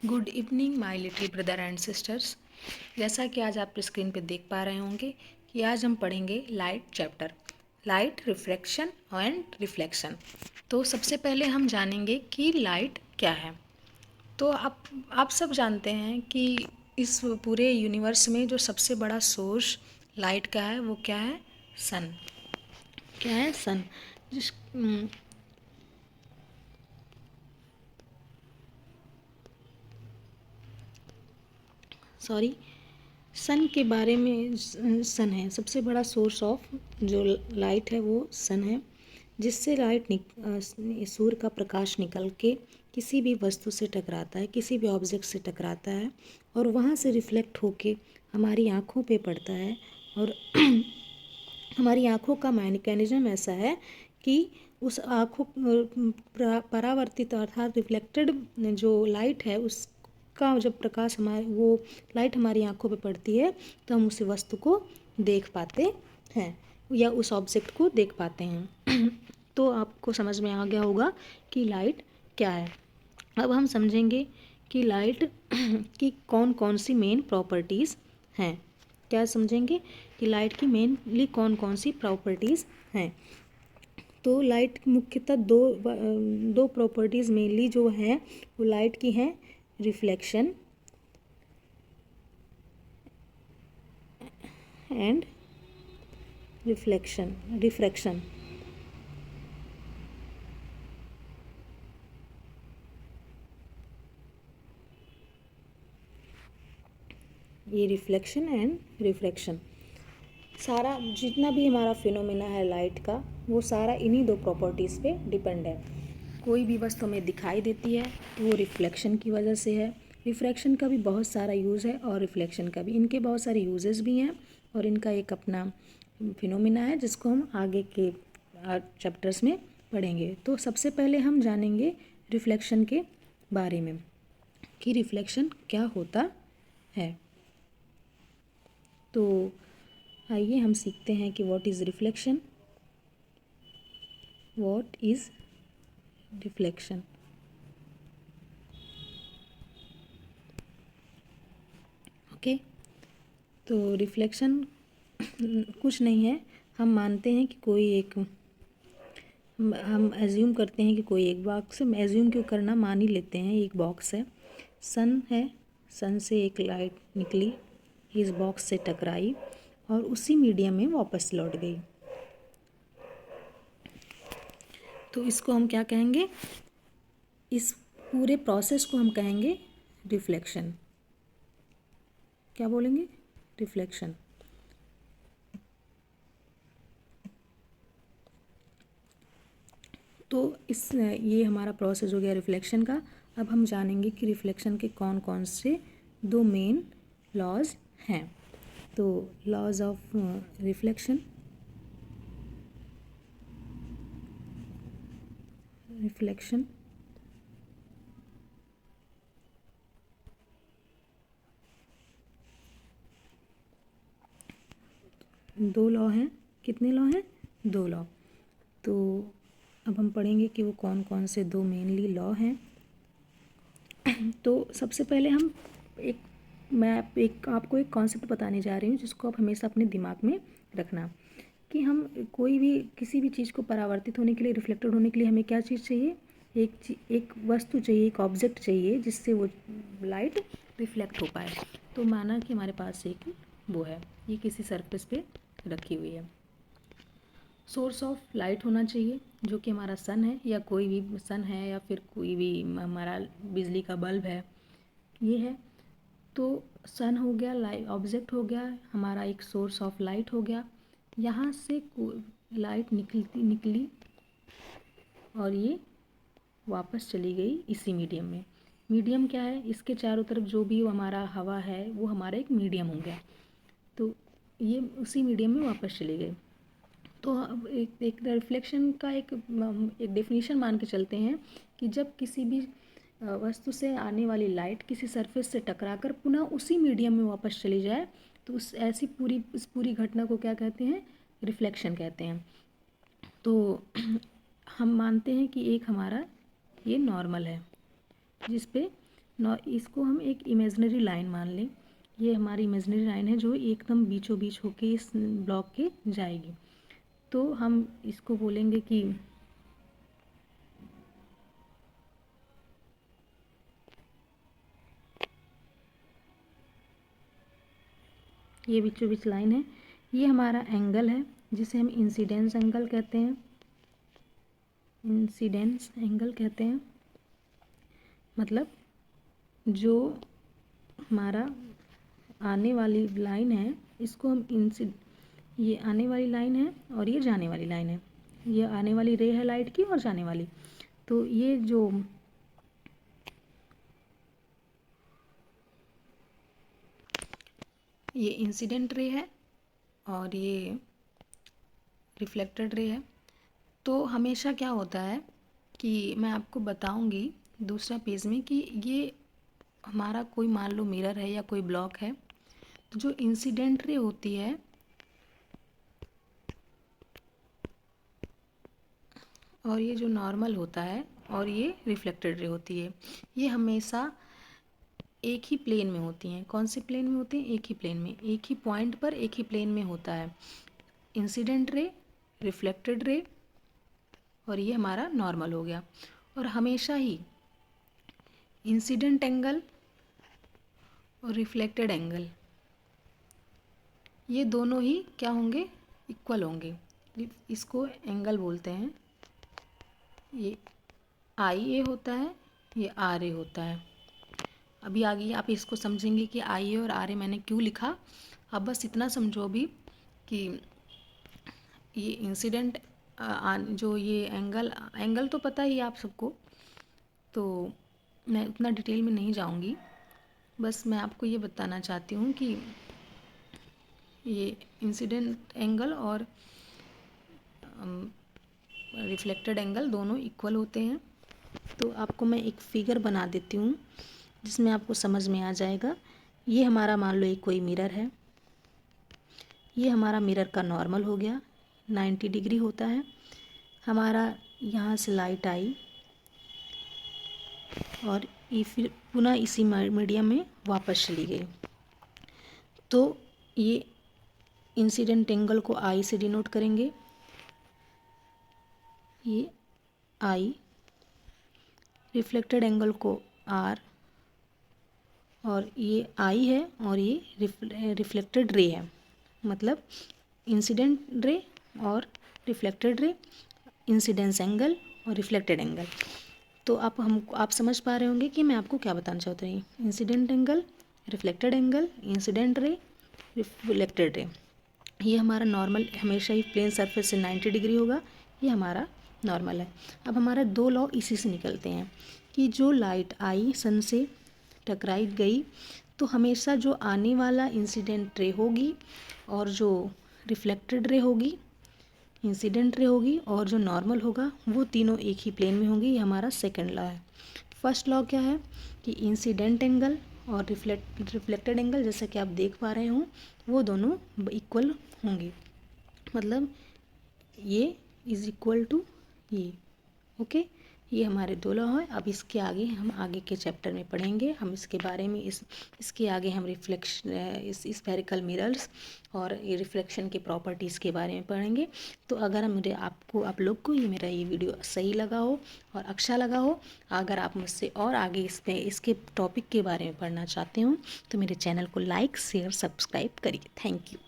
Good evening my little brother and sisters. जैसा कि आज आप स्क्रीन पे देख पा रहे होंगे कि आज हम पढ़ेंगे light chapter, light refraction and reflection. तो सबसे पहले हम जानेंगे कि लाइट क्या है। तो आप सब जानते हैं कि इस पूरे यूनिवर्स में जो सबसे बड़ा सोर्स लाइट का है वो क्या है? सन। क्या है? सन। जिस सॉरी सन के बारे में। सन है सबसे बड़ा सोर्स ऑफ जो लाइट है, वो सन है, जिससे सूर्य का प्रकाश निकल के किसी भी वस्तु से टकराता है, किसी भी ऑब्जेक्ट से टकराता है और वहाँ से रिफ्लेक्ट होके हमारी आँखों पे पड़ता है। और हमारी आँखों का मैकेनिज्म ऐसा है कि उस आँखों परावर्तित अर्थात रिफ्लेक्टेड जो लाइट है उसका जब प्रकाश वो लाइट हमारी आँखों पे पड़ती है तो हम उस वस्तु को देख पाते हैं या उस ऑब्जेक्ट को देख पाते हैं। तो आपको समझ में आ गया होगा कि लाइट क्या है। अब हम समझेंगे कि लाइट की कौन कौन सी मेन प्रॉपर्टीज़ हैं। क्या समझेंगे कि लाइट की मेनली कौन कौन सी प्रॉपर्टीज़ हैं। तो लाइट मुख्यतः दो प्रॉपर्टीज़ मेनली जो है वो लाइट की हैं, रिफ्लेक्शन एंड रिफ्रैक्शन। ये रिफ्लेक्शन एंड रिफ्रैक्शन, सारा जितना भी हमारा फिनोमेना है लाइट का, वो सारा इन्हीं दो प्रॉपर्टीज़ पे डिपेंड है। कोई भी वस्तु हमें दिखाई देती है तो वो रिफ्लेक्शन की वजह से है। रिफ्रैक्शन का भी बहुत सारा यूज़ है और रिफ्लेक्शन का भी, इनके बहुत सारे यूजेस भी हैं और इनका एक अपना फिनोमेना है जिसको हम आगे के चैप्टर्स में पढ़ेंगे। तो सबसे पहले हम जानेंगे रिफ्लेक्शन के बारे में कि रिफ्लेक्शन क्या होता है। तो आइए हम सीखते हैं कि what is reflection. What is reflection? Okay, तो रिफ्लेक्शन कुछ नहीं है। हम मानते हैं कि कोई एक, हम एज्यूम करते हैं कि कोई एक बॉक्स, एज्यूम क्यों करना, मान ही लेते हैं एक बॉक्स है, सन है, सन से एक लाइट निकली, इस बॉक्स से टकराई और उसी मीडियम में वापस लौट गई। तो इसको हम क्या कहेंगे? इस पूरे प्रोसेस को हम कहेंगे रिफ्लेक्शन। क्या बोलेंगे? रिफ्लेक्शन। तो ये हमारा प्रोसेस हो गया रिफ्लेक्शन का। अब हम जानेंगे कि रिफ्लेक्शन के कौन कौन से दो मेन लॉज हैं। तो लॉज ऑफ रिफ्लेक्शन, दो लॉ हैं। कितने लॉ हैं? दो लॉ। तो अब हम पढ़ेंगे कि वो कौन कौन से दो मेनली लॉ हैं। तो सबसे पहले मैं आपको एक कॉन्सेप्ट बताने जा रही हूँ जिसको आप हमेशा अपने दिमाग में रखना कि हम कोई भी किसी भी चीज़ को परावर्तित होने के लिए, रिफ्लेक्टेड होने के लिए हमें क्या चीज़ चाहिए? एक वस्तु चाहिए, एक ऑब्जेक्ट चाहिए जिससे वो लाइट रिफ्लेक्ट हो पाए। तो माना कि हमारे पास एक वो है, ये किसी सरफेस पे रखी हुई है। सोर्स ऑफ लाइट होना चाहिए जो कि हमारा सन है, या कोई भी सन है, या फिर कोई भी हमारा बिजली का बल्ब है, ये है। तो सन हो गया, लाइट ऑब्जेक्ट हो गया, हमारा एक सोर्स ऑफ लाइट हो गया। यहाँ से लाइट निकली और ये वापस चली गई इसी मीडियम में। मीडियम क्या है? इसके चारों तरफ जो भी हमारा हवा है वो हमारा एक मीडियम हो गया। तो ये उसी मीडियम में वापस चली गई। तो अब एक रिफ्लेक्शन का एक डेफिनेशन मान के चलते हैं कि जब किसी भी वस्तु से आने वाली लाइट किसी सरफेस से टकराकर पुनः उसी मीडियम में वापस चली जाए तो इस पूरी घटना को क्या कहते हैं? रिफ्लेक्शन कहते हैं। तो हम मानते हैं कि एक हमारा ये नॉर्मल है जिस पे इसको हम एक इमेजिनरी लाइन मान लें। ये हमारी इमेजिनरी लाइन है जो एकदम बीचों बीच होके इस ब्लॉक के जाएगी। तो हम इसको बोलेंगे कि ये बीचों बीच लाइन है, ये हमारा एंगल है जिसे हम इंसिडेंस एंगल कहते हैं। इंसिडेंस एंगल कहते हैं, मतलब जो हमारा आने वाली लाइन है इसको हम ये आने वाली लाइन है और ये जाने वाली लाइन है। ये आने वाली रे है लाइट की और जाने वाली। तो ये जो ये इंसिडेंट रे है और ये रिफ्लेक्टेड रे है। तो हमेशा क्या होता है कि मैं आपको बताऊंगी दूसरा पेज में कि ये हमारा कोई मान लो मिरर है या कोई ब्लॉक है, तो जो इंसिडेंट रे होती है और ये जो नॉर्मल होता है और ये रिफ्लेक्टेड रे होती है, ये हमेशा एक ही प्लेन में होती हैं। कौन से प्लेन में होती हैं? एक ही प्लेन में, एक ही पॉइंट पर एक ही प्लेन में होता है इंसिडेंट रे, रिफ्लेक्टेड रे, और ये हमारा नॉर्मल हो गया। और हमेशा ही इंसिडेंट एंगल और रिफ्लेक्टेड एंगल ये दोनों ही क्या होंगे? इक्वल होंगे। इसको एंगल बोलते हैं। ये आई ए होता है, ये आर ए होता है। अभी आगे आप इसको समझेंगे कि आई ए और आर ए मैंने क्यों लिखा। अब बस इतना समझो अभी कि ये इंसिडेंट जो ये एंगल तो पता ही आप सबको, तो मैं उतना डिटेल में नहीं जाऊंगी। बस मैं आपको ये बताना चाहती हूँ कि ये इंसिडेंट एंगल और रिफ्लेक्टेड एंगल दोनों इक्वल होते हैं। तो आपको मैं एक फिगर बना देती हूँ जिसमें आपको समझ में आ जाएगा। ये हमारा मान लो एक कोई मिरर है, ये हमारा मिरर का नॉर्मल हो गया, 90 डिग्री होता है। हमारा यहाँ से लाइट आई और ये फिर पुनः इसी मीडियम में वापस चली गई। तो ये इंसिडेंट एंगल को आई से डिनोट करेंगे, ये आई, रिफ्लेक्टेड एंगल को आर, और ये आई है और ये रिफ्लेक्टेड रे है, मतलब इंसिडेंट रे और रिफ्लेक्टेड रे, इंसिडेंस एंगल और रिफ्लेक्टेड एंगल। तो आप समझ पा रहे होंगे कि मैं आपको क्या बताना चाहती हूँ। Incident angle, reflected angle, incident ray, reflected ray, ये हमारा नॉर्मल हमेशा ही प्लेन सरफेस से 90 डिग्री होगा, ये हमारा नॉर्मल है। अब हमारा दो लॉ इसी से निकलते हैं कि जो लाइट आई सन से टकराई गई तो हमेशा जो आने वाला इंसिडेंट रे होगी और जो रिफ्लेक्टेड रे होगी, इंसिडेंट रे होगी और जो नॉर्मल होगा, वो तीनों एक ही प्लेन में होंगी। ये हमारा सेकंड लॉ है। फर्स्ट लॉ क्या है कि इंसिडेंट एंगल और रिफ्लेक्टेड एंगल, जैसा कि आप देख पा रहे हो, वो दोनों इक्वल होंगे, मतलब ये इज इक्वल टू ये। ओके, ये हमारे दो लॉ है। अब इसके आगे हम आगे के चैप्टर में पढ़ेंगे, हम इसके बारे में इसके आगे हम रिफ्लेक्शन, इस स्फेरिकल मिरर्स और ये रिफ्लेक्शन के प्रॉपर्टीज़ के बारे में पढ़ेंगे। तो अगर आप लोग को ये मेरा ये वीडियो सही लगा हो और अच्छा लगा हो, अगर आप मुझसे और आगे इसके टॉपिक के बारे में पढ़ना चाहते हो, तो मेरे चैनल को लाइक, शेयर, सब्सक्राइब करिए। Thank you.